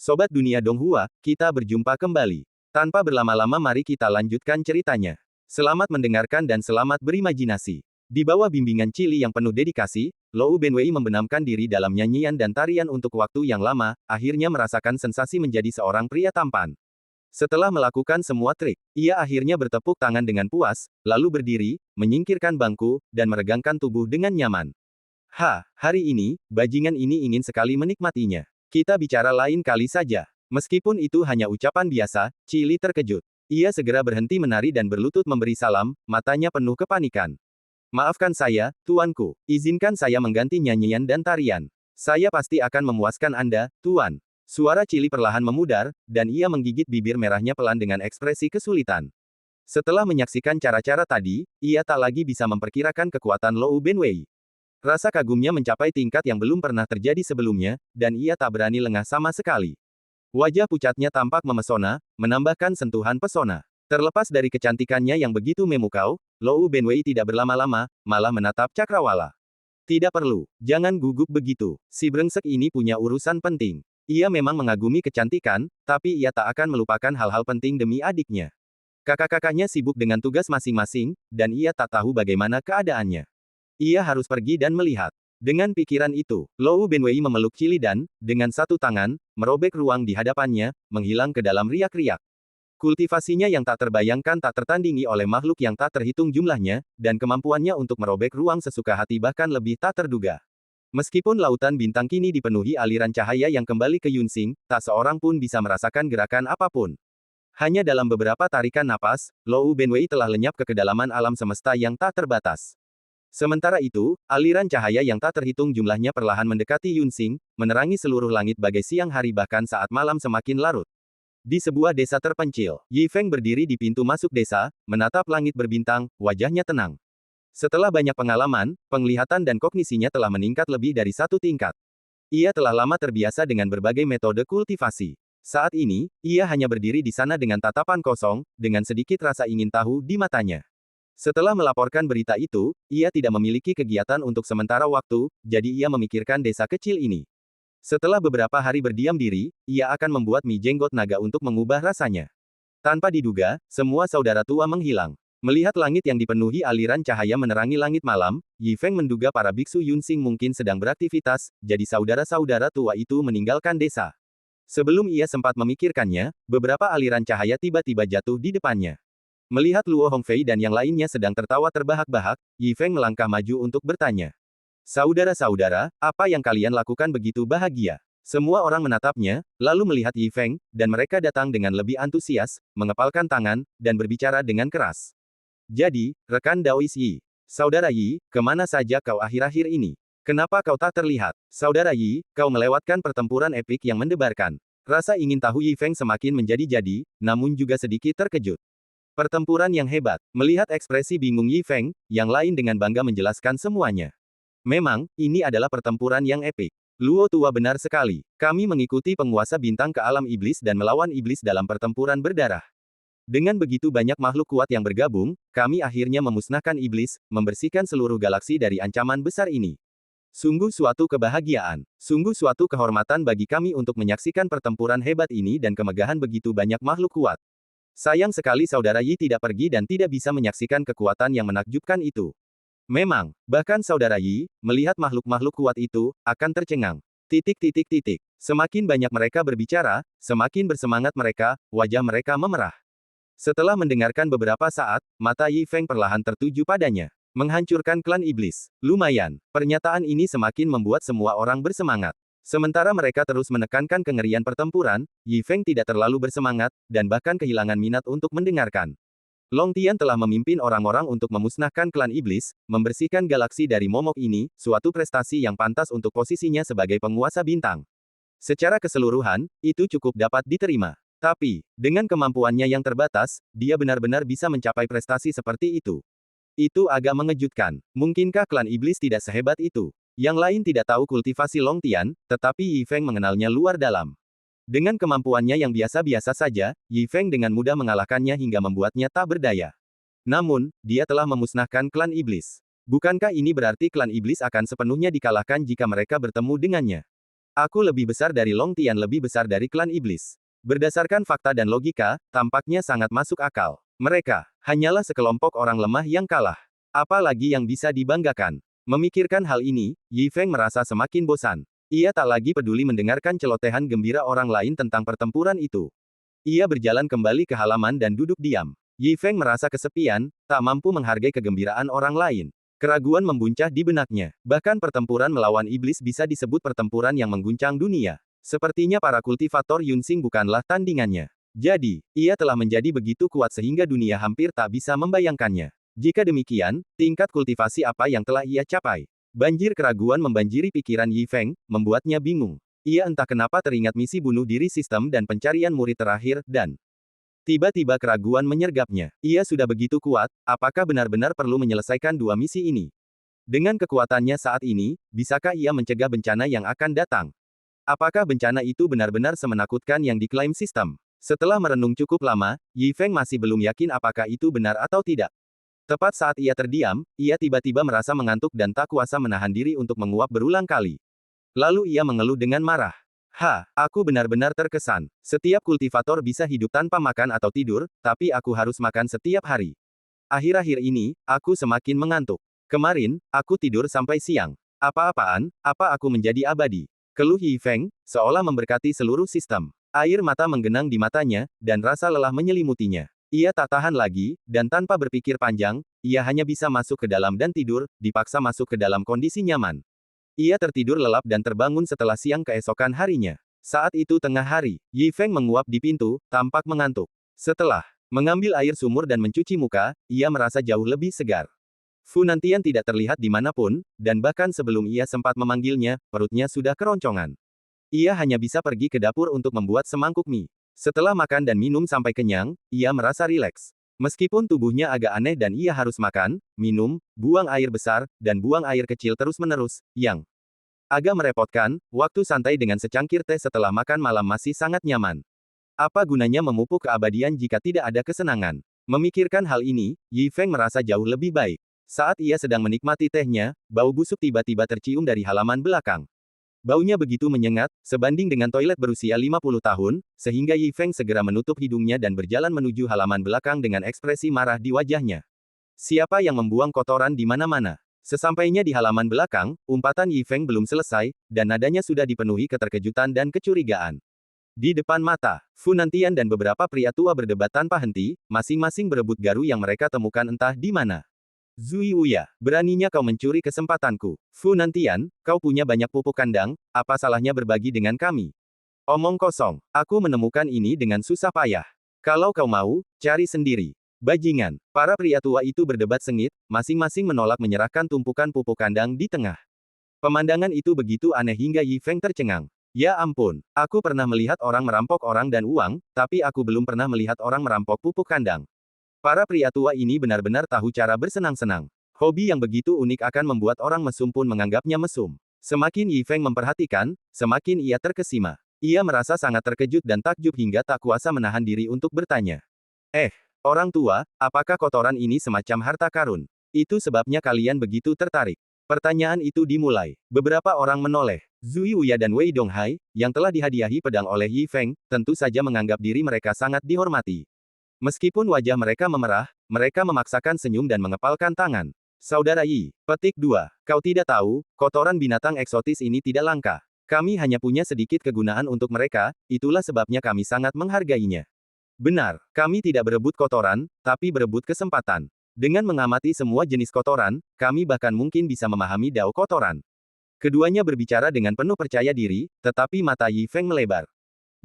Sobat Dunia Donghua, kita berjumpa kembali. Tanpa berlama-lama mari kita lanjutkan ceritanya. Selamat mendengarkan dan selamat berimajinasi. Di bawah bimbingan Chili yang penuh dedikasi, Lou Benwei membenamkan diri dalam nyanyian dan tarian untuk waktu yang lama, akhirnya merasakan sensasi menjadi seorang pria tampan. Setelah melakukan semua trik, ia akhirnya bertepuk tangan dengan puas, lalu berdiri, menyingkirkan bangku, dan meregangkan tubuh dengan nyaman. Hari ini, bajingan ini ingin sekali menikmatinya. Kita bicara lain kali saja. Meskipun itu hanya ucapan biasa, Chili terkejut. Ia segera berhenti menari dan berlutut memberi salam, matanya penuh kepanikan. Maafkan saya, tuanku. Izinkan saya mengganti nyanyian dan tarian. Saya pasti akan memuaskan Anda, tuan. Suara Chili perlahan memudar, dan ia menggigit bibir merahnya pelan dengan ekspresi kesulitan. Setelah menyaksikan cara-cara tadi, ia tak lagi bisa memperkirakan kekuatan Lou Benwei. Rasa kagumnya mencapai tingkat yang belum pernah terjadi sebelumnya, dan ia tak berani lengah sama sekali. Wajah pucatnya tampak memesona, menambahkan sentuhan pesona. Terlepas dari kecantikannya yang begitu memukau, Lou Benwei tidak berlama-lama, malah menatap Cakrawala. Tidak perlu, jangan gugup begitu. Si brengsek ini punya urusan penting. Ia memang mengagumi kecantikan, tapi ia tak akan melupakan hal-hal penting demi adiknya. Kakak-kakaknya sibuk dengan tugas masing-masing, dan ia tak tahu bagaimana keadaannya. Ia harus pergi dan melihat. Dengan pikiran itu, Lou Benwei memeluk Chili dan, dengan satu tangan, merobek ruang di hadapannya, menghilang ke dalam riak-riak. Kultivasinya yang tak terbayangkan tak tertandingi oleh makhluk yang tak terhitung jumlahnya, dan kemampuannya untuk merobek ruang sesuka hati bahkan lebih tak terduga. Meskipun lautan bintang kini dipenuhi aliran cahaya yang kembali ke Yunsing, tak seorang pun bisa merasakan gerakan apapun. Hanya dalam beberapa tarikan napas, Lou Benwei telah lenyap ke kedalaman alam semesta yang tak terbatas. Sementara itu, aliran cahaya yang tak terhitung jumlahnya perlahan mendekati Yunsing, menerangi seluruh langit bagai siang hari bahkan saat malam semakin larut. Di sebuah desa terpencil, Yi Feng berdiri di pintu masuk desa, menatap langit berbintang, wajahnya tenang. Setelah banyak pengalaman, penglihatan dan kognisinya telah meningkat lebih dari satu tingkat. Ia telah lama terbiasa dengan berbagai metode kultivasi. Saat ini, ia hanya berdiri di sana dengan tatapan kosong, dengan sedikit rasa ingin tahu di matanya. Setelah melaporkan berita itu, ia tidak memiliki kegiatan untuk sementara waktu, jadi ia memikirkan desa kecil ini. Setelah beberapa hari berdiam diri, ia akan membuat mie jenggot naga untuk mengubah rasanya. Tanpa diduga, semua saudara tua menghilang. Melihat langit yang dipenuhi aliran cahaya menerangi langit malam, Yi Feng menduga para biksu Yunsing mungkin sedang beraktivitas, jadi saudara-saudara tua itu meninggalkan desa. Sebelum ia sempat memikirkannya, beberapa aliran cahaya tiba-tiba jatuh di depannya. Melihat Luo Hongfei dan yang lainnya sedang tertawa terbahak-bahak, Yi Feng melangkah maju untuk bertanya. Saudara-saudara, apa yang kalian lakukan begitu bahagia? Semua orang menatapnya, lalu melihat Yi Feng, dan mereka datang dengan lebih antusias, mengepalkan tangan, dan berbicara dengan keras. Jadi, rekan Daois Yi. Saudara Yi, kemana saja kau akhir-akhir ini? Kenapa kau tak terlihat? Saudara Yi, kau melewatkan pertempuran epik yang mendebarkan. Rasa ingin tahu Yi Feng semakin menjadi-jadi, namun juga sedikit terkejut. Pertempuran yang hebat. Melihat ekspresi bingung Yi Feng, yang lain dengan bangga menjelaskan semuanya. Memang, ini adalah pertempuran yang epik. Luo tua benar sekali. Kami mengikuti penguasa bintang ke alam iblis dan melawan iblis dalam pertempuran berdarah. Dengan begitu banyak makhluk kuat yang bergabung, kami akhirnya memusnahkan iblis, membersihkan seluruh galaksi dari ancaman besar ini. Sungguh suatu kebahagiaan. Sungguh suatu kehormatan bagi kami untuk menyaksikan pertempuran hebat ini dan kemegahan begitu banyak makhluk kuat. Sayang sekali saudara Yi tidak pergi dan tidak bisa menyaksikan kekuatan yang menakjubkan itu. Memang, bahkan saudara Yi, melihat makhluk-makhluk kuat itu, akan tercengang. Semakin banyak mereka berbicara, semakin bersemangat mereka, wajah mereka memerah. Setelah mendengarkan beberapa saat, mata Yi Feng perlahan tertuju padanya. Menghancurkan klan iblis. Lumayan, pernyataan ini semakin membuat semua orang bersemangat. Sementara mereka terus menekankan kengerian pertempuran, Yi Feng tidak terlalu bersemangat, dan bahkan kehilangan minat untuk mendengarkan. Long Tian telah memimpin orang-orang untuk memusnahkan klan iblis, membersihkan galaksi dari momok ini, suatu prestasi yang pantas untuk posisinya sebagai penguasa bintang. Secara keseluruhan, itu cukup dapat diterima. Tapi, dengan kemampuannya yang terbatas, dia benar-benar bisa mencapai prestasi seperti itu. Itu agak mengejutkan. Mungkinkah klan iblis tidak sehebat itu? Yang lain tidak tahu kultivasi Long Tian, tetapi Yi Feng mengenalnya luar dalam. Dengan kemampuannya yang biasa-biasa saja, Yi Feng dengan mudah mengalahkannya hingga membuatnya tak berdaya. Namun, dia telah memusnahkan klan iblis. Bukankah ini berarti klan iblis akan sepenuhnya dikalahkan jika mereka bertemu dengannya? Aku lebih besar dari Long Tian, lebih besar dari klan iblis. Berdasarkan fakta dan logika, tampaknya sangat masuk akal. Mereka hanyalah sekelompok orang lemah yang kalah. Apalagi yang bisa dibanggakan? Memikirkan hal ini, Yi Feng merasa semakin bosan. Ia tak lagi peduli mendengarkan celotehan gembira orang lain tentang pertempuran itu. Ia berjalan kembali ke halaman dan duduk diam. Yi Feng merasa kesepian, tak mampu menghargai kegembiraan orang lain. Keraguan membuncah di benaknya. Bahkan pertempuran melawan iblis bisa disebut pertempuran yang mengguncang dunia. Sepertinya para kultivator Yunsing bukanlah tandingannya. Jadi, ia telah menjadi begitu kuat sehingga dunia hampir tak bisa membayangkannya. Jika demikian, tingkat kultivasi apa yang telah ia capai? Banjir keraguan membanjiri pikiran Yi Feng, membuatnya bingung. Ia entah kenapa teringat misi bunuh diri sistem dan pencarian murid terakhir, dan tiba-tiba keraguan menyergapnya. Ia sudah begitu kuat, apakah benar-benar perlu menyelesaikan dua misi ini? Dengan kekuatannya saat ini, bisakah ia mencegah bencana yang akan datang? Apakah bencana itu benar-benar semenakutkan yang diklaim sistem? Setelah merenung cukup lama, Yi Feng masih belum yakin apakah itu benar atau tidak. Tepat saat ia terdiam, ia tiba-tiba merasa mengantuk dan tak kuasa menahan diri untuk menguap berulang kali. Lalu ia mengeluh dengan marah. Aku benar-benar terkesan. Setiap kultivator bisa hidup tanpa makan atau tidur, tapi aku harus makan setiap hari. Akhir-akhir ini, aku semakin mengantuk. Kemarin, aku tidur sampai siang. Apa-apaan, apa aku menjadi abadi? Keluh Yi Feng, seolah memberkati seluruh sistem. Air mata menggenang di matanya, dan rasa lelah menyelimutinya. Ia tak tahan lagi, dan tanpa berpikir panjang, ia hanya bisa masuk ke dalam dan tidur, dipaksa masuk ke dalam kondisi nyaman. Ia tertidur lelap dan terbangun setelah siang keesokan harinya. Saat itu tengah hari, Yi Feng menguap di pintu, tampak mengantuk. Setelah mengambil air sumur dan mencuci muka, ia merasa jauh lebih segar. Fu Nantian tidak terlihat dimanapun, dan bahkan sebelum ia sempat memanggilnya, perutnya sudah keroncongan. Ia hanya bisa pergi ke dapur untuk membuat semangkuk mie. Setelah makan dan minum sampai kenyang, ia merasa rileks. Meskipun tubuhnya agak aneh dan ia harus makan, minum, buang air besar, dan buang air kecil terus-menerus, yang agak merepotkan, waktu santai dengan secangkir teh setelah makan malam masih sangat nyaman. Apa gunanya memupuk keabadian jika tidak ada kesenangan? Memikirkan hal ini, Yi Feng merasa jauh lebih baik. Saat ia sedang menikmati tehnya, bau busuk tiba-tiba tercium dari halaman belakang. Baunya begitu menyengat, sebanding dengan toilet berusia 50 tahun, sehingga Yi Feng segera menutup hidungnya dan berjalan menuju halaman belakang dengan ekspresi marah di wajahnya. Siapa yang membuang kotoran di mana-mana? Sesampainya di halaman belakang, umpatan Yi Feng belum selesai, dan nadanya sudah dipenuhi keterkejutan dan kecurigaan. Di depan mata, Fu Nantian dan beberapa pria tua berdebat tanpa henti, masing-masing berebut garu yang mereka temukan entah di mana. Zui Wuya, beraninya kau mencuri kesempatanku. Fu Nantian, kau punya banyak pupuk kandang, apa salahnya berbagi dengan kami? Omong kosong, aku menemukan ini dengan susah payah. Kalau kau mau, cari sendiri. Bajingan, para pria tua itu berdebat sengit, masing-masing menolak menyerahkan tumpukan pupuk kandang di tengah. Pemandangan itu begitu aneh hingga Yi Feng tercengang. Ya ampun, aku pernah melihat orang merampok orang dan uang, tapi aku belum pernah melihat orang merampok pupuk kandang. Para pria tua ini benar-benar tahu cara bersenang-senang. Hobi yang begitu unik akan membuat orang mesum pun menganggapnya mesum. Semakin Yi Feng memperhatikan, semakin ia terkesima. Ia merasa sangat terkejut dan takjub hingga tak kuasa menahan diri untuk bertanya. Orang tua, apakah kotoran ini semacam harta karun? Itu sebabnya kalian begitu tertarik. Pertanyaan itu dimulai. Beberapa orang menoleh. Zui Wuya dan Wei Donghai, yang telah dihadiahi pedang oleh Yi Feng, tentu saja menganggap diri mereka sangat dihormati. Meskipun wajah mereka memerah, mereka memaksakan senyum dan mengepalkan tangan. Saudara Yi, petik 2. Kau tidak tahu, kotoran binatang eksotis ini tidak langka. Kami hanya punya sedikit kegunaan untuk mereka, itulah sebabnya kami sangat menghargainya. Benar, kami tidak berebut kotoran, tapi berebut kesempatan. Dengan mengamati semua jenis kotoran, kami bahkan mungkin bisa memahami dao kotoran. Keduanya berbicara dengan penuh percaya diri, tetapi mata Yi Feng melebar.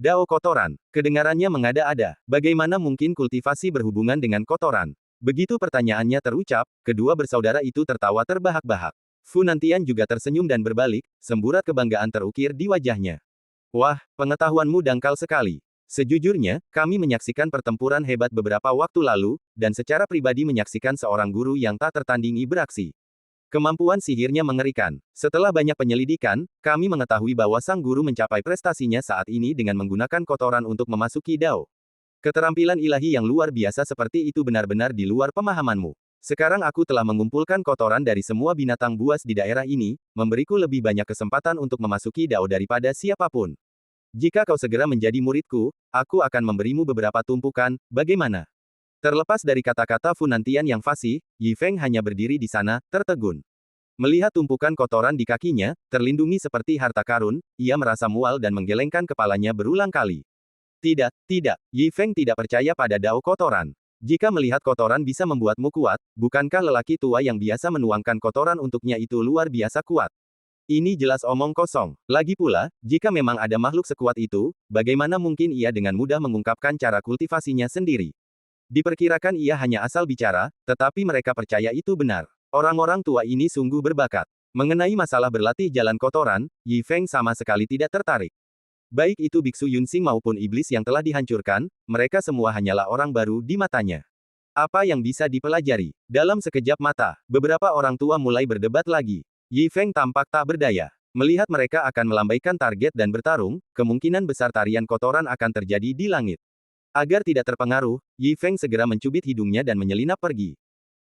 Dao kotoran. Kedengarannya mengada-ada. Bagaimana mungkin kultivasi berhubungan dengan kotoran? Begitu pertanyaannya terucap, kedua bersaudara itu tertawa terbahak-bahak. Fu Nantian juga tersenyum dan berbalik, semburat kebanggaan terukir di wajahnya. Wah, pengetahuanmu dangkal sekali. Sejujurnya, kami menyaksikan pertempuran hebat beberapa waktu lalu, dan secara pribadi menyaksikan seorang guru yang tak tertandingi beraksi. Kemampuan sihirnya mengerikan. Setelah banyak penyelidikan, kami mengetahui bahwa sang guru mencapai prestasinya saat ini dengan menggunakan kotoran untuk memasuki dao. Keterampilan ilahi yang luar biasa seperti itu benar-benar di luar pemahamanmu. Sekarang aku telah mengumpulkan kotoran dari semua binatang buas di daerah ini, memberiku lebih banyak kesempatan untuk memasuki Dao daripada siapapun. Jika kau segera menjadi muridku, aku akan memberimu beberapa tumpukan, bagaimana? Terlepas dari kata-kata Funantian yang fasih, Yi Feng hanya berdiri di sana, tertegun. Melihat tumpukan kotoran di kakinya, terlindungi seperti harta karun, ia merasa mual dan menggelengkan kepalanya berulang kali. Tidak, tidak, Yi Feng tidak percaya pada Dao kotoran. Jika melihat kotoran bisa membuatmu kuat, bukankah lelaki tua yang biasa menuangkan kotoran untuknya itu luar biasa kuat? Ini jelas omong kosong. Lagi pula, jika memang ada makhluk sekuat itu, bagaimana mungkin ia dengan mudah mengungkapkan cara kultivasinya sendiri? Diperkirakan ia hanya asal bicara, tetapi mereka percaya itu benar. Orang-orang tua ini sungguh berbakat. Mengenai masalah berlatih jalan kotoran, Yi Feng sama sekali tidak tertarik. Baik itu Biksu Yunxing maupun iblis yang telah dihancurkan, mereka semua hanyalah orang baru di matanya. Apa yang bisa dipelajari? Dalam sekejap mata, beberapa orang tua mulai berdebat lagi. Yi Feng tampak tak berdaya. Melihat mereka akan melambaikan target dan bertarung, kemungkinan besar tarian kotoran akan terjadi di langit. Agar tidak terpengaruh, Yi Feng segera mencubit hidungnya dan menyelinap pergi.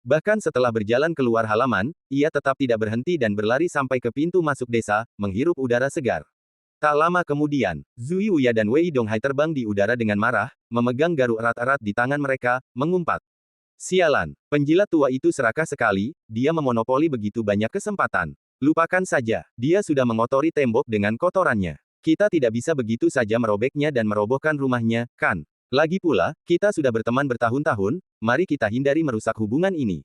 Bahkan setelah berjalan keluar halaman, ia tetap tidak berhenti dan berlari sampai ke pintu masuk desa, menghirup udara segar. Tak lama kemudian, Zui Wuya dan Wei Donghai terbang di udara dengan marah, memegang garuk erat-erat di tangan mereka, mengumpat. Sialan, penjilat tua itu serakah sekali, dia memonopoli begitu banyak kesempatan. Lupakan saja, dia sudah mengotori tembok dengan kotorannya. Kita tidak bisa begitu saja merobeknya dan merobohkan rumahnya, kan? Lagi pula, kita sudah berteman bertahun-tahun, mari kita hindari merusak hubungan ini.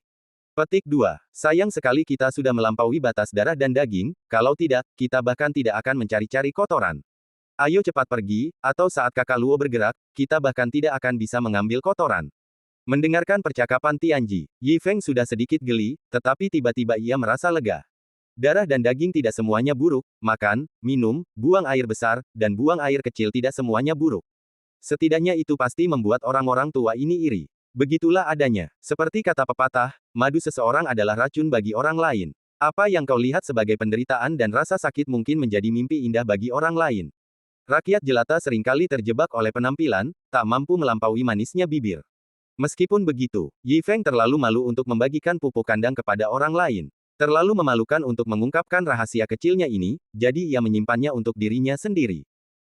Petik 2. Sayang sekali kita sudah melampaui batas darah dan daging, kalau tidak, kita bahkan tidak akan mencari-cari kotoran. Ayo cepat pergi, atau saat kakak Luo bergerak, kita bahkan tidak akan bisa mengambil kotoran. Mendengarkan percakapan Tianji, Yi Feng sudah sedikit geli, tetapi tiba-tiba ia merasa lega. Darah dan daging tidak semuanya buruk, makan, minum, buang air besar, dan buang air kecil tidak semuanya buruk. Setidaknya itu pasti membuat orang-orang tua ini iri. Begitulah adanya. Seperti kata pepatah, madu seseorang adalah racun bagi orang lain. Apa yang kau lihat sebagai penderitaan dan rasa sakit mungkin menjadi mimpi indah bagi orang lain. Rakyat jelata seringkali terjebak oleh penampilan, tak mampu melampaui manisnya bibir. Meskipun begitu, Yi Feng terlalu malu untuk membagikan pupuk kandang kepada orang lain. Terlalu memalukan untuk mengungkapkan rahasia kecilnya ini, jadi ia menyimpannya untuk dirinya sendiri.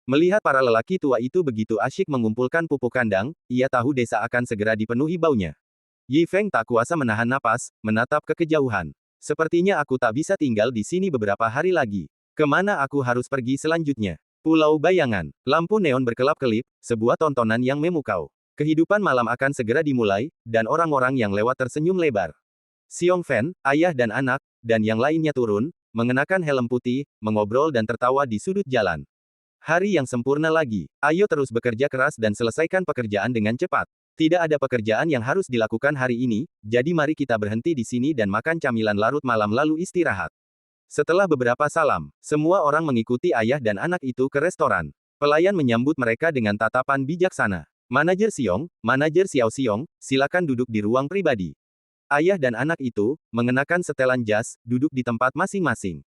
Melihat para lelaki tua itu begitu asyik mengumpulkan pupuk kandang, ia tahu desa akan segera dipenuhi baunya. Yi Feng tak kuasa menahan napas, menatap ke kejauhan. Sepertinya aku tak bisa tinggal di sini beberapa hari lagi. Kemana aku harus pergi selanjutnya? Pulau Bayangan. Lampu neon berkelap-kelip, sebuah tontonan yang memukau. Kehidupan malam akan segera dimulai, dan orang-orang yang lewat tersenyum lebar. Xiong Fan, ayah dan anak, dan yang lainnya turun, mengenakan helm putih, mengobrol dan tertawa di sudut jalan. Hari yang sempurna lagi. Ayo terus bekerja keras dan selesaikan pekerjaan dengan cepat. Tidak ada pekerjaan yang harus dilakukan hari ini, jadi mari kita berhenti di sini dan makan camilan larut malam lalu istirahat. Setelah beberapa salam, semua orang mengikuti ayah dan anak itu ke restoran. Pelayan menyambut mereka dengan tatapan bijaksana. Manajer Xiao Xiong, silakan duduk di ruang pribadi. Ayah dan anak itu, mengenakan setelan jas, duduk di tempat masing-masing.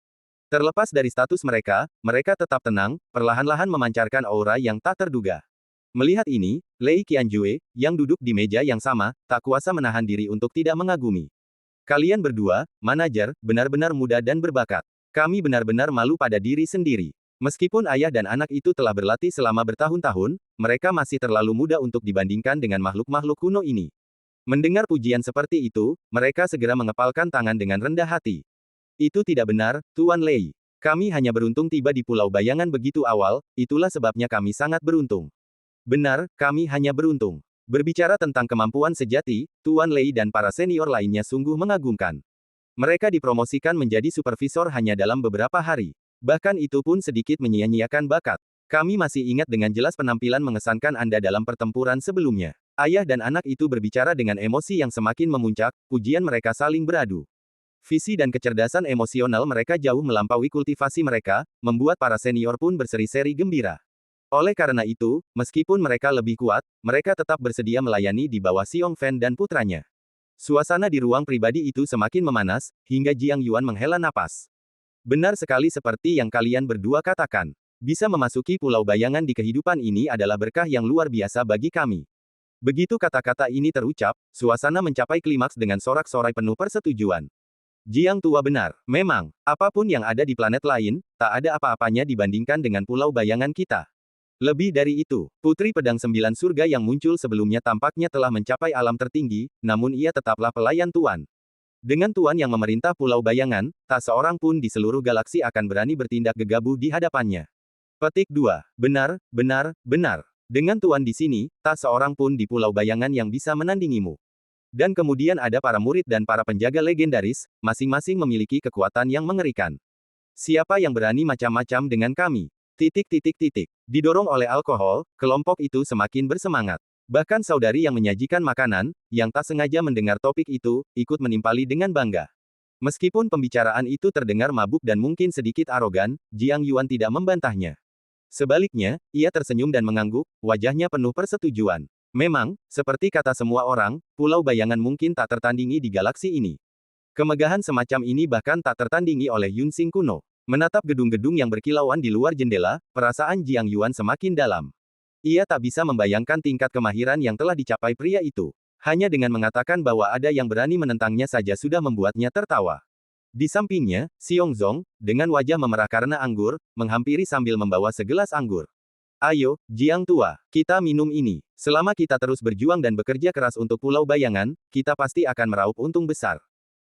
Terlepas dari status mereka, mereka tetap tenang, perlahan-lahan memancarkan aura yang tak terduga. Melihat ini, Lei Qianjue, yang duduk di meja yang sama, tak kuasa menahan diri untuk tidak mengagumi. Kalian berdua, manajer, benar-benar muda dan berbakat. Kami benar-benar malu pada diri sendiri. Meskipun ayah dan anak itu telah berlatih selama bertahun-tahun, mereka masih terlalu muda untuk dibandingkan dengan makhluk-makhluk kuno ini. Mendengar pujian seperti itu, mereka segera mengepalkan tangan dengan rendah hati. Itu tidak benar, Tuan Lei. Kami hanya beruntung tiba di Pulau Bayangan begitu awal, itulah sebabnya kami sangat beruntung. Benar, kami hanya beruntung. Berbicara tentang kemampuan sejati, Tuan Lei dan para senior lainnya sungguh mengagumkan. Mereka dipromosikan menjadi supervisor hanya dalam beberapa hari. Bahkan itu pun sedikit menyia-nyiakan bakat. Kami masih ingat dengan jelas penampilan mengesankan Anda dalam pertempuran sebelumnya. Ayah dan anak itu berbicara dengan emosi yang semakin memuncak, pujian mereka saling beradu. Visi dan kecerdasan emosional mereka jauh melampaui kultivasi mereka, membuat para senior pun berseri-seri gembira. Oleh karena itu, meskipun mereka lebih kuat, mereka tetap bersedia melayani di bawah Xiong Fan dan putranya. Suasana di ruang pribadi itu semakin memanas, hingga Jiang Yuan menghela napas. Benar sekali seperti yang kalian berdua katakan. Bisa memasuki Pulau Bayangan di kehidupan ini adalah berkah yang luar biasa bagi kami. Begitu kata-kata ini terucap, suasana mencapai klimaks dengan sorak-sorai penuh persetujuan. Jiang Tua benar. Memang, apapun yang ada di planet lain, tak ada apa-apanya dibandingkan dengan pulau bayangan kita. Lebih dari itu, Putri Pedang Sembilan Surga yang muncul sebelumnya tampaknya telah mencapai alam tertinggi, namun ia tetaplah pelayan Tuan. Dengan Tuan yang memerintah pulau bayangan, tak seorang pun di seluruh galaksi akan berani bertindak gegabah di hadapannya. Petik 2. Benar, benar, benar. Dengan Tuan di sini, tak seorang pun di pulau bayangan yang bisa menandingimu. Dan kemudian ada para murid dan para penjaga legendaris, masing-masing memiliki kekuatan yang mengerikan. Siapa yang berani macam-macam dengan kami? Titik titik titik. Didorong oleh alkohol, kelompok itu semakin bersemangat. Bahkan saudari yang menyajikan makanan, yang tak sengaja mendengar topik itu, ikut menimpali dengan bangga. Meskipun pembicaraan itu terdengar mabuk dan mungkin sedikit arogan, Jiang Yuan tidak membantahnya. Sebaliknya, ia tersenyum dan mengangguk, wajahnya penuh persetujuan. Memang, seperti kata semua orang, pulau bayangan mungkin tak tertandingi di galaksi ini. Kemegahan semacam ini bahkan tak tertandingi oleh Yunsing kuno. Menatap gedung-gedung yang berkilauan di luar jendela, perasaan Jiang Yuan semakin dalam. Ia tak bisa membayangkan tingkat kemahiran yang telah dicapai pria itu. Hanya dengan mengatakan bahwa ada yang berani menentangnya saja sudah membuatnya tertawa. Di sampingnya, Xiong Zong, dengan wajah memerah karena anggur, menghampiri sambil membawa segelas anggur. Ayo, Jiang Tua, kita minum ini. Selama kita terus berjuang dan bekerja keras untuk pulau bayangan, kita pasti akan meraup untung besar.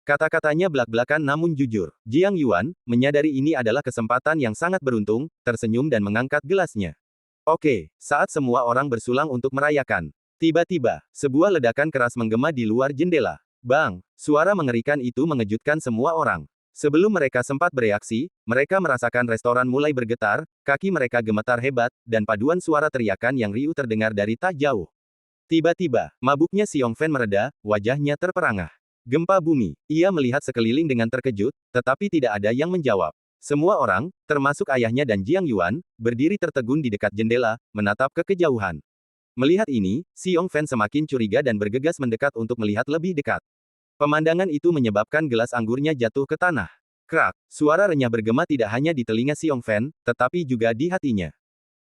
Kata-katanya belak-belakan namun jujur. Jiang Yuan, menyadari ini adalah kesempatan yang sangat beruntung, tersenyum dan mengangkat gelasnya. Oke, saat semua orang bersulang untuk merayakan. Tiba-tiba, sebuah ledakan keras menggema di luar jendela. Bang! Suara mengerikan itu mengejutkan semua orang. Sebelum mereka sempat bereaksi, mereka merasakan restoran mulai bergetar, kaki mereka gemetar hebat, dan paduan suara teriakan yang riuh terdengar dari tak jauh. Tiba-tiba, mabuknya Xiong Fan mereda, wajahnya terperangah. Gempa bumi. Ia melihat sekeliling dengan terkejut, tetapi tidak ada yang menjawab. Semua orang, termasuk ayahnya dan Jiang Yuan, berdiri tertegun di dekat jendela, menatap ke kejauhan. Melihat ini, Xiong Fan semakin curiga dan bergegas mendekat untuk melihat lebih dekat. Pemandangan itu menyebabkan gelas anggurnya jatuh ke tanah. Krak, suara renyah bergema tidak hanya di telinga Xiong Fan, tetapi juga di hatinya.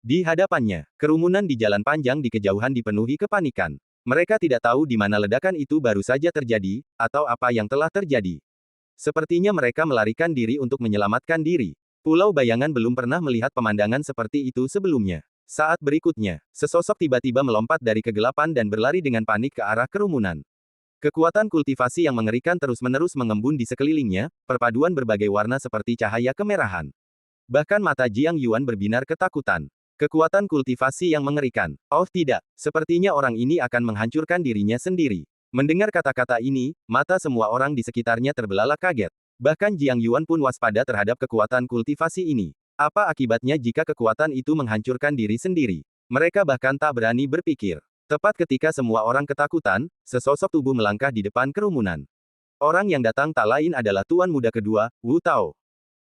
Di hadapannya, kerumunan di jalan panjang di kejauhan dipenuhi kepanikan. Mereka tidak tahu di mana ledakan itu baru saja terjadi, atau apa yang telah terjadi. Sepertinya mereka melarikan diri untuk menyelamatkan diri. Pulau Bayangan belum pernah melihat pemandangan seperti itu sebelumnya. Saat berikutnya, sesosok tiba-tiba melompat dari kegelapan dan berlari dengan panik ke arah kerumunan. Kekuatan kultivasi yang mengerikan terus-menerus mengembun di sekelilingnya, perpaduan berbagai warna seperti cahaya kemerahan. Bahkan mata Jiang Yuan berbinar ketakutan. Kekuatan kultivasi yang mengerikan. Oh tidak, sepertinya orang ini akan menghancurkan dirinya sendiri. Mendengar kata-kata ini, mata semua orang di sekitarnya terbelalak kaget. Bahkan Jiang Yuan pun waspada terhadap kekuatan kultivasi ini. Apa akibatnya jika kekuatan itu menghancurkan diri sendiri? Mereka bahkan tak berani berpikir. Tepat ketika semua orang ketakutan, sesosok tubuh melangkah di depan kerumunan. Orang yang datang tak lain adalah Tuan Muda kedua, Wu Tao.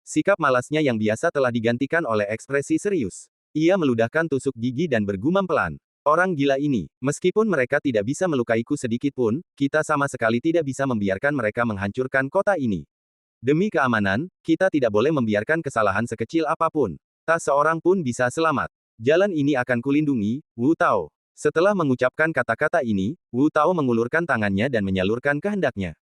Sikap malasnya yang biasa telah digantikan oleh ekspresi serius. Ia meludahkan tusuk gigi dan bergumam pelan. Orang gila ini, meskipun mereka tidak bisa melukaiku sedikit pun, kita sama sekali tidak bisa membiarkan mereka menghancurkan kota ini. Demi keamanan, kita tidak boleh membiarkan kesalahan sekecil apapun. Tak seorang pun bisa selamat. Jalan ini akan kulindungi, Wu Tao. Setelah mengucapkan kata-kata ini, Wu Tao mengulurkan tangannya dan menyalurkan kehendaknya.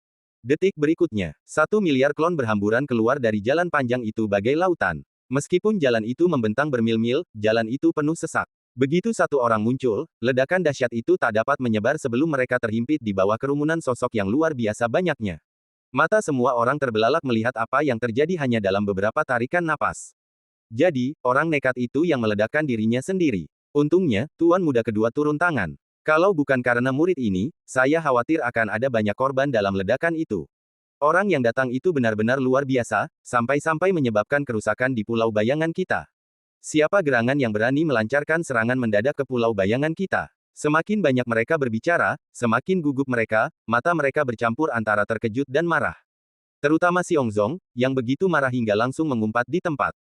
Detik berikutnya, 1 miliar klon berhamburan keluar dari jalan panjang itu bagai lautan. Meskipun jalan itu membentang bermil-mil, jalan itu penuh sesak. Begitu satu orang muncul, ledakan dahsyat itu tak dapat menyebar sebelum mereka terhimpit di bawah kerumunan sosok yang luar biasa banyaknya. Mata semua orang terbelalak melihat apa yang terjadi hanya dalam beberapa tarikan napas. Jadi, orang nekat itu yang meledakkan dirinya sendiri. Untungnya, Tuan Muda kedua turun tangan. Kalau bukan karena murid ini, saya khawatir akan ada banyak korban dalam ledakan itu. Orang yang datang itu benar-benar luar biasa, sampai-sampai menyebabkan kerusakan di Pulau Bayangan kita. Siapa gerangan yang berani melancarkan serangan mendadak ke Pulau Bayangan kita? Semakin banyak mereka berbicara, semakin gugup mereka, mata mereka bercampur antara terkejut dan marah. Terutama Xiong Zong, yang begitu marah hingga langsung mengumpat di tempat.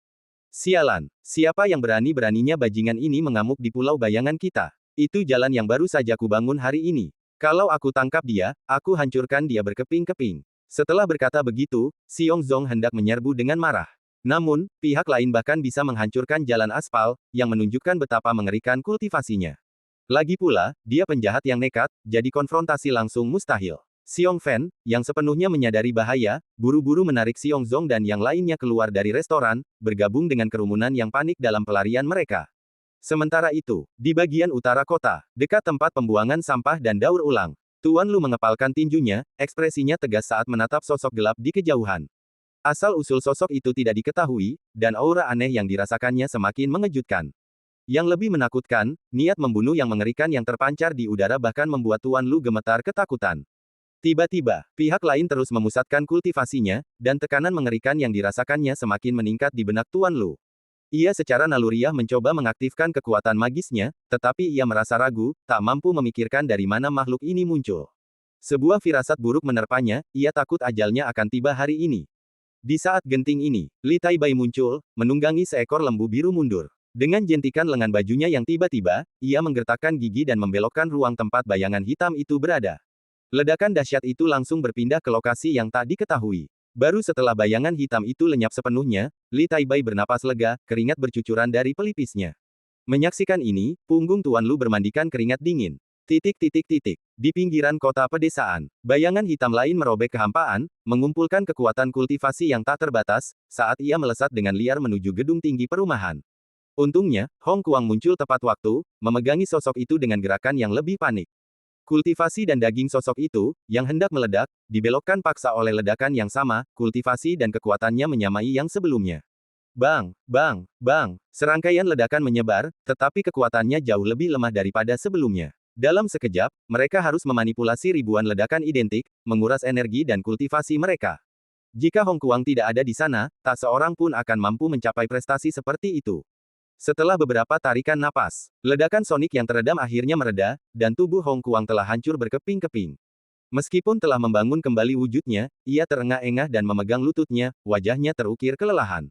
Sialan, siapa yang berani-beraninya bajingan ini mengamuk di Pulau Bayangan kita? Itu jalan yang baru saja kubangun hari ini. Kalau aku tangkap dia, aku hancurkan dia berkeping-keping. Setelah berkata begitu, Xiong Zong hendak menyerbu dengan marah. Namun, pihak lain bahkan bisa menghancurkan jalan aspal, yang menunjukkan betapa mengerikan kultivasinya. Lagi pula, dia penjahat yang nekat, jadi konfrontasi langsung mustahil. Xiong Fan, yang sepenuhnya menyadari bahaya, buru-buru menarik Xiong Zong dan yang lainnya keluar dari restoran, bergabung dengan kerumunan yang panik dalam pelarian mereka. Sementara itu, di bagian utara kota, dekat tempat pembuangan sampah dan daur ulang, Tuan Lu mengepalkan tinjunya, ekspresinya tegas saat menatap sosok gelap di kejauhan. Asal-usul sosok itu tidak diketahui, dan aura aneh yang dirasakannya semakin mengejutkan. Yang lebih menakutkan, niat membunuh yang mengerikan yang terpancar di udara bahkan membuat Tuan Lu gemetar ketakutan. Tiba-tiba, pihak lain terus memusatkan kultivasinya, dan tekanan mengerikan yang dirasakannya semakin meningkat di benak Tuan Lu. Ia secara naluriah mencoba mengaktifkan kekuatan magisnya, tetapi ia merasa ragu, tak mampu memikirkan dari mana makhluk ini muncul. Sebuah firasat buruk menerpanya, ia takut ajalnya akan tiba hari ini. Di saat genting ini, Li Taibai muncul, menunggangi seekor lembu biru mundur. Dengan jentikan lengan bajunya yang tiba-tiba, ia menggertakkan gigi dan membelokkan ruang tempat bayangan hitam itu berada. Ledakan dahsyat itu langsung berpindah ke lokasi yang tak diketahui. Baru setelah bayangan hitam itu lenyap sepenuhnya, Li Taibai bernapas lega, keringat bercucuran dari pelipisnya. Menyaksikan ini, punggung Tuan Lu bermandikan keringat dingin. Di pinggiran kota pedesaan, bayangan hitam lain merobek kehampaan, mengumpulkan kekuatan kultivasi yang tak terbatas, saat ia melesat dengan liar menuju gedung tinggi perumahan. Untungnya, Hong Kuang muncul tepat waktu, memegangi sosok itu dengan gerakan yang lebih panik. Kultivasi dan daging sosok itu, yang hendak meledak, dibelokkan paksa oleh ledakan yang sama, kultivasi dan kekuatannya menyamai yang sebelumnya. Bang, bang, bang, serangkaian ledakan menyebar, tetapi kekuatannya jauh lebih lemah daripada sebelumnya. Dalam sekejap, mereka harus memanipulasi ribuan ledakan identik, menguras energi dan kultivasi mereka. Jika Hong Kuang tidak ada di sana, tak seorang pun akan mampu mencapai prestasi seperti itu. Setelah beberapa tarikan napas, ledakan sonik yang teredam akhirnya mereda, dan tubuh Hong Kuang telah hancur berkeping-keping. Meskipun telah membangun kembali wujudnya, ia terengah-engah dan memegang lututnya, wajahnya terukir kelelahan.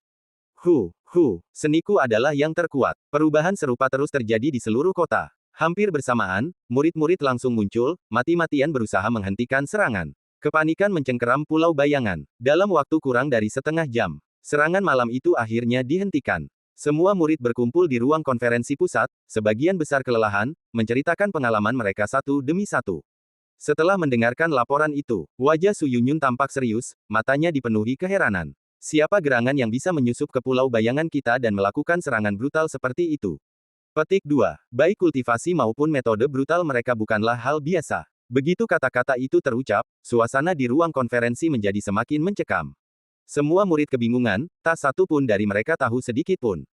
Seniku adalah yang terkuat. Perubahan serupa terus terjadi di seluruh kota. Hampir bersamaan, murid-murid langsung muncul, mati-matian berusaha menghentikan serangan. Kepanikan mencengkeram Pulau Bayangan. Dalam waktu kurang dari setengah jam, serangan malam itu akhirnya dihentikan. Semua murid berkumpul di ruang konferensi pusat, sebagian besar kelelahan, menceritakan pengalaman mereka satu demi satu. Setelah mendengarkan laporan itu, wajah Su Yunyun tampak serius, matanya dipenuhi keheranan. Siapa gerangan yang bisa menyusup ke Pulau Bayangan kita dan melakukan serangan brutal seperti itu? Petik 2. Baik kultivasi maupun metode brutal mereka bukanlah hal biasa. Begitu kata-kata itu terucap, suasana di ruang konferensi menjadi semakin mencekam. Semua murid kebingungan, tak satu pun dari mereka tahu sedikit pun.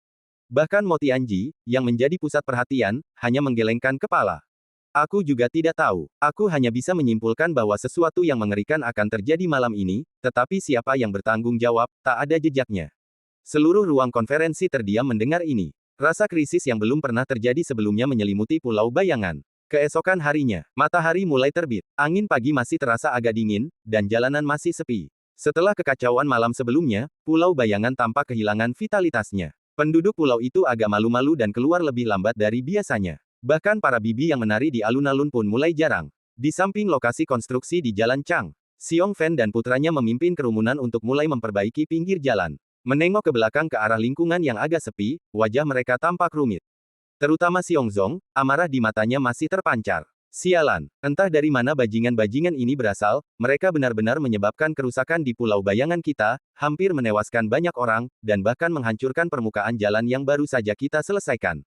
Bahkan Mo Tianji, yang menjadi pusat perhatian, hanya menggelengkan kepala. Aku juga tidak tahu. Aku hanya bisa menyimpulkan bahwa sesuatu yang mengerikan akan terjadi malam ini, tetapi siapa yang bertanggung jawab, tak ada jejaknya. Seluruh ruang konferensi terdiam mendengar ini. Rasa krisis yang belum pernah terjadi sebelumnya menyelimuti Pulau Bayangan. Keesokan harinya, matahari mulai terbit, angin pagi masih terasa agak dingin, dan jalanan masih sepi. Setelah kekacauan malam sebelumnya, Pulau Bayangan tampak kehilangan vitalitasnya. Penduduk pulau itu agak malu-malu dan keluar lebih lambat dari biasanya. Bahkan para bibi yang menari di alun-alun pun mulai jarang. Di samping lokasi konstruksi di Jalan Chang, Xiong Fan dan putranya memimpin kerumunan untuk mulai memperbaiki pinggir jalan. Menengok ke belakang ke arah lingkungan yang agak sepi, wajah mereka tampak rumit. Terutama Xiong Zong, amarah di matanya masih terpancar. Sialan, entah dari mana bajingan-bajingan ini berasal, mereka benar-benar menyebabkan kerusakan di Pulau Bayangan kita, hampir menewaskan banyak orang, dan bahkan menghancurkan permukaan jalan yang baru saja kita selesaikan.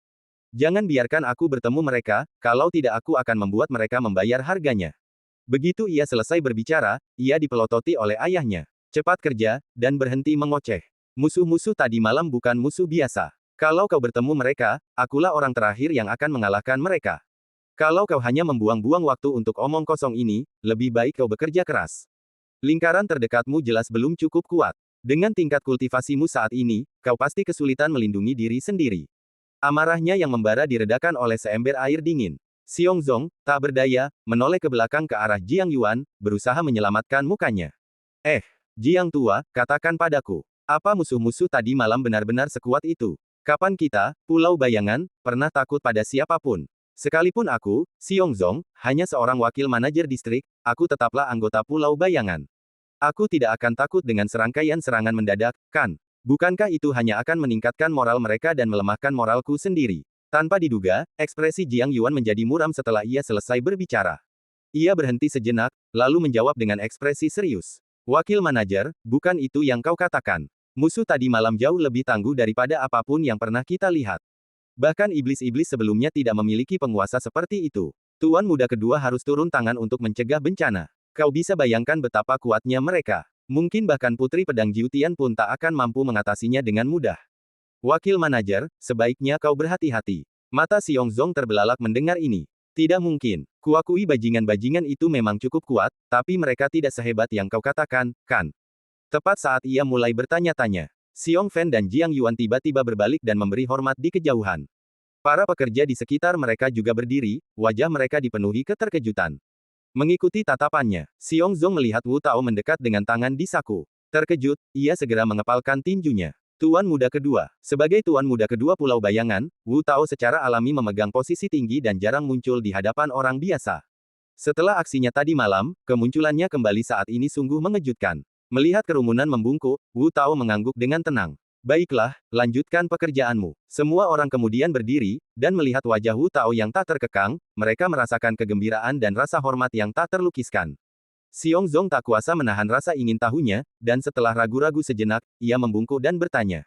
Jangan biarkan aku bertemu mereka, kalau tidak aku akan membuat mereka membayar harganya. Begitu ia selesai berbicara, ia dipelototi oleh ayahnya. Cepat kerja, dan berhenti mengoceh. Musuh-musuh tadi malam bukan musuh biasa. Kalau kau bertemu mereka, akulah orang terakhir yang akan mengalahkan mereka. Kalau kau hanya membuang-buang waktu untuk omong kosong ini, lebih baik kau bekerja keras. Lingkaran terdekatmu jelas belum cukup kuat. Dengan tingkat kultivasimu saat ini, kau pasti kesulitan melindungi diri sendiri. Amarahnya yang membara diredakan oleh seember air dingin. Xiong Zong, tak berdaya, menoleh ke belakang ke arah Jiang Yuan, berusaha menyelamatkan mukanya. Jiang tua, katakan padaku, apa musuh-musuh tadi malam benar-benar sekuat itu? Kapan kita, Pulau Bayangan, pernah takut pada siapapun? Sekalipun aku, Xiong Zong, hanya seorang wakil manajer distrik, aku tetaplah anggota Pulau Bayangan. Aku tidak akan takut dengan serangkaian serangan mendadak, kan? Bukankah itu hanya akan meningkatkan moral mereka dan melemahkan moralku sendiri? Tanpa diduga, ekspresi Jiang Yuan menjadi muram setelah ia selesai berbicara. Ia berhenti sejenak, lalu menjawab dengan ekspresi serius. Wakil manajer, bukan itu yang kau katakan. Musuh tadi malam jauh lebih tangguh daripada apapun yang pernah kita lihat. Bahkan iblis-iblis sebelumnya tidak memiliki penguasa seperti itu. Tuan muda kedua harus turun tangan untuk mencegah bencana. Kau bisa bayangkan betapa kuatnya mereka. Mungkin bahkan Putri Pedang Jiutian pun tak akan mampu mengatasinya dengan mudah. Wakil manajer, sebaiknya kau berhati-hati. Mata Xiong Zong terbelalak mendengar ini. Tidak mungkin. Kuakui bajingan-bajingan itu memang cukup kuat, tapi mereka tidak sehebat yang kau katakan, kan? Tepat saat ia mulai bertanya-tanya, Xiong Fan dan Jiang Yuan tiba-tiba berbalik dan memberi hormat di kejauhan. Para pekerja di sekitar mereka juga berdiri, wajah mereka dipenuhi keterkejutan. Mengikuti tatapannya, Xiong Zong melihat Wu Tao mendekat dengan tangan di saku. Terkejut, ia segera mengepalkan tinjunya. Tuan muda kedua. Sebagai tuan muda kedua Pulau Bayangan, Wu Tao secara alami memegang posisi tinggi dan jarang muncul di hadapan orang biasa. Setelah aksinya tadi malam, kemunculannya kembali saat ini sungguh mengejutkan. Melihat kerumunan membungkuk, Wu Tao mengangguk dengan tenang. Baiklah, lanjutkan pekerjaanmu. Semua orang kemudian berdiri, dan melihat wajah Wu Tao yang tak terkekang, mereka merasakan kegembiraan dan rasa hormat yang tak terlukiskan. Xiong Zong tak kuasa menahan rasa ingin tahunya, dan setelah ragu-ragu sejenak, ia membungkuk dan bertanya.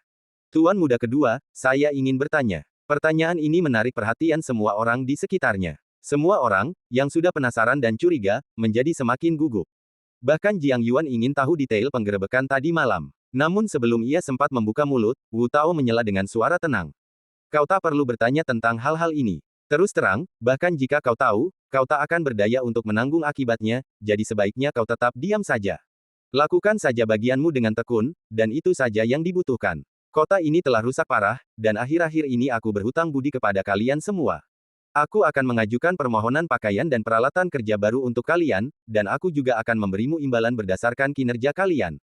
Tuan muda kedua, saya ingin bertanya. Pertanyaan ini menarik perhatian semua orang di sekitarnya. Semua orang, yang sudah penasaran dan curiga, menjadi semakin gugup. Bahkan Jiang Yuan ingin tahu detail penggerebekan tadi malam. Namun sebelum ia sempat membuka mulut, Wu Tao menyela dengan suara tenang. Kau tak perlu bertanya tentang hal-hal ini. Terus terang, bahkan jika kau tahu, kau tak akan berdaya untuk menanggung akibatnya, jadi sebaiknya kau tetap diam saja. Lakukan saja bagianmu dengan tekun, dan itu saja yang dibutuhkan. Kota ini telah rusak parah, dan akhir-akhir ini aku berhutang budi kepada kalian semua. Aku akan mengajukan permohonan pakaian dan peralatan kerja baru untuk kalian, dan aku juga akan memberimu imbalan berdasarkan kinerja kalian.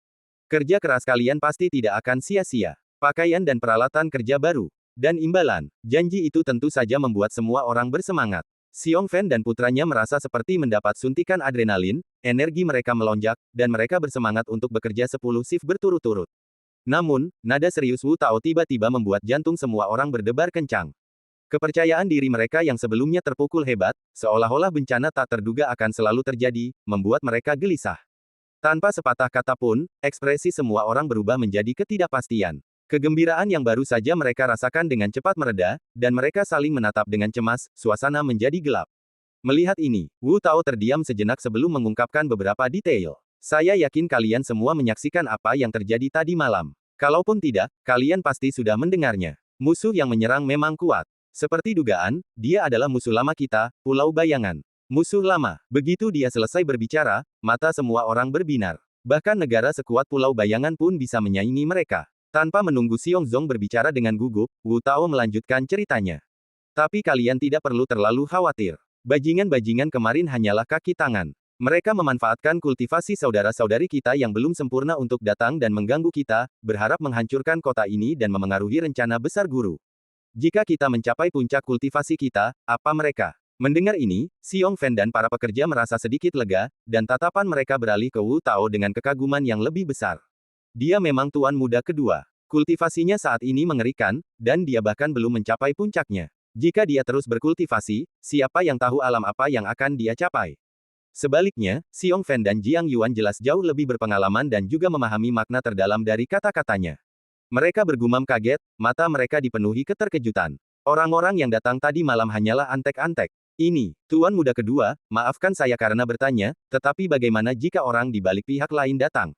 Kerja keras kalian pasti tidak akan sia-sia. Pakaian dan peralatan kerja baru. Dan imbalan. Janji itu tentu saja membuat semua orang bersemangat. Xiong Fan dan putranya merasa seperti mendapat suntikan adrenalin, energi mereka melonjak, dan mereka bersemangat untuk bekerja 10 shift berturut-turut. Namun, nada serius Wu Tao tiba-tiba membuat jantung semua orang berdebar kencang. Kepercayaan diri mereka yang sebelumnya terpukul hebat, seolah-olah bencana tak terduga akan selalu terjadi, membuat mereka gelisah. Tanpa sepatah kata pun, ekspresi semua orang berubah menjadi ketidakpastian. Kegembiraan yang baru saja mereka rasakan dengan cepat mereda, dan mereka saling menatap dengan cemas, suasana menjadi gelap. Melihat ini, Wu Tao terdiam sejenak sebelum mengungkapkan beberapa detail. Saya yakin kalian semua menyaksikan apa yang terjadi tadi malam. Kalaupun tidak, kalian pasti sudah mendengarnya. Musuh yang menyerang memang kuat. Seperti dugaan, dia adalah musuh lama kita, Pulau Bayangan. Musuh lama. Begitu dia selesai berbicara, mata semua orang berbinar. Bahkan negara sekuat Pulau Bayangan pun bisa menyaingi mereka. Tanpa menunggu Xiong Zong berbicara dengan gugup, Wu Tao melanjutkan ceritanya. Tapi kalian tidak perlu terlalu khawatir. Bajingan-bajingan kemarin hanyalah kaki tangan. Mereka memanfaatkan kultivasi saudara-saudari kita yang belum sempurna untuk datang dan mengganggu kita, berharap menghancurkan kota ini dan memengaruhi rencana besar guru. Jika kita mencapai puncak kultivasi kita, apa mereka? Mendengar ini, Xiong Fan dan para pekerja merasa sedikit lega, dan tatapan mereka beralih ke Wu Tao dengan kekaguman yang lebih besar. Dia memang tuan muda kedua. Kultivasinya saat ini mengerikan, dan dia bahkan belum mencapai puncaknya. Jika dia terus berkultivasi, siapa yang tahu alam apa yang akan dia capai? Sebaliknya, Xiong Fan dan Jiang Yuan jelas jauh lebih berpengalaman dan juga memahami makna terdalam dari kata-katanya. Mereka bergumam kaget, mata mereka dipenuhi keterkejutan. Orang-orang yang datang tadi malam hanyalah antek-antek. Ini, tuan muda kedua, maafkan saya karena bertanya, tetapi bagaimana jika orang di balik pihak lain datang?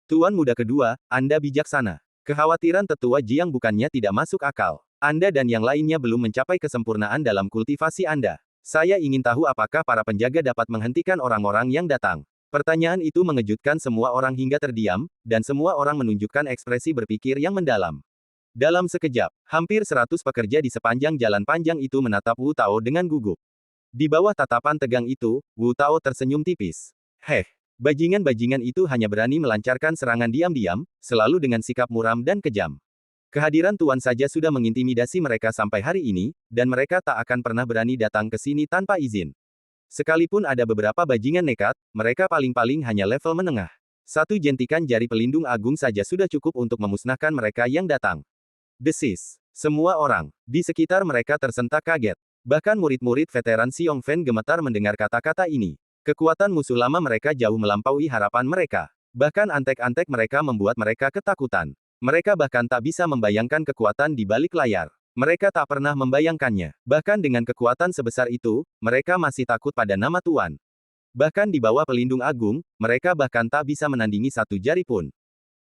Tuan muda kedua, Anda bijaksana. Kekhawatiran tetua Jiang bukannya tidak masuk akal. Anda dan yang lainnya belum mencapai kesempurnaan dalam kultivasi Anda. Saya ingin tahu apakah para penjaga dapat menghentikan orang-orang yang datang. Pertanyaan itu mengejutkan semua orang hingga terdiam, dan semua orang menunjukkan ekspresi berpikir yang mendalam. Dalam sekejap, hampir 100 pekerja di sepanjang jalan panjang itu menatap Wu Tao dengan gugup. Di bawah tatapan tegang itu, Wu Tao tersenyum tipis. Bajingan-bajingan itu hanya berani melancarkan serangan diam-diam, selalu dengan sikap muram dan kejam. Kehadiran Tuan saja sudah mengintimidasi mereka sampai hari ini, dan mereka tak akan pernah berani datang ke sini tanpa izin. Sekalipun ada beberapa bajingan nekat, mereka paling-paling hanya level menengah. Satu jentikan jari pelindung agung saja sudah cukup untuk memusnahkan mereka yang datang. Desis. Semua orang di sekitar mereka tersentak kaget. Bahkan murid-murid veteran Xiong Fan gemetar mendengar kata-kata ini. Kekuatan musuh lama mereka jauh melampaui harapan mereka. Bahkan antek-antek mereka membuat mereka ketakutan. Mereka bahkan tak bisa membayangkan kekuatan di balik layar. Mereka tak pernah membayangkannya. Bahkan dengan kekuatan sebesar itu, mereka masih takut pada nama Tuan. Bahkan di bawah pelindung agung, mereka bahkan tak bisa menandingi satu jari pun.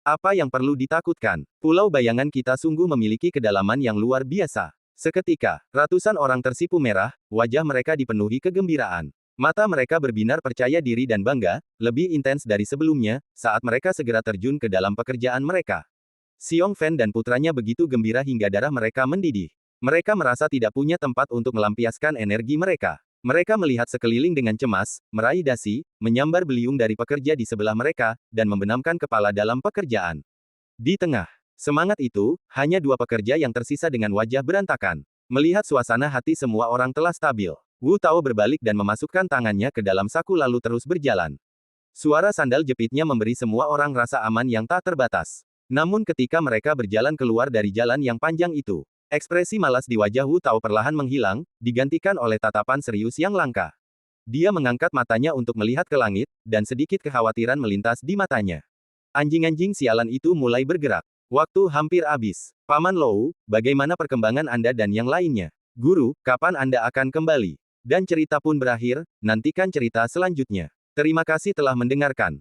Apa yang perlu ditakutkan? Pulau bayangan kita sungguh memiliki kedalaman yang luar biasa. Seketika, ratusan orang tersipu merah, wajah mereka dipenuhi kegembiraan. Mata mereka berbinar percaya diri dan bangga, lebih intens dari sebelumnya, saat mereka segera terjun ke dalam pekerjaan mereka. Xiong Fan dan putranya begitu gembira hingga darah mereka mendidih. Mereka merasa tidak punya tempat untuk melampiaskan energi mereka. Mereka melihat sekeliling dengan cemas, meraih dasi, menyambar beliung dari pekerja di sebelah mereka, dan membenamkan kepala dalam pekerjaan. Di tengah semangat itu, hanya dua pekerja yang tersisa dengan wajah berantakan. Melihat suasana hati semua orang telah stabil, Wu Tao berbalik dan memasukkan tangannya ke dalam saku lalu terus berjalan. Suara sandal jepitnya memberi semua orang rasa aman yang tak terbatas. Namun ketika mereka berjalan keluar dari jalan yang panjang itu, ekspresi malas di wajah Wu Tao perlahan menghilang, digantikan oleh tatapan serius yang langka. Dia mengangkat matanya untuk melihat ke langit, dan sedikit kekhawatiran melintas di matanya. Anjing-anjing sialan itu mulai bergerak. Waktu hampir habis. Paman Lou, bagaimana perkembangan Anda dan yang lainnya? Guru, kapan Anda akan kembali? Dan cerita pun berakhir, nantikan cerita selanjutnya. Terima kasih telah mendengarkan.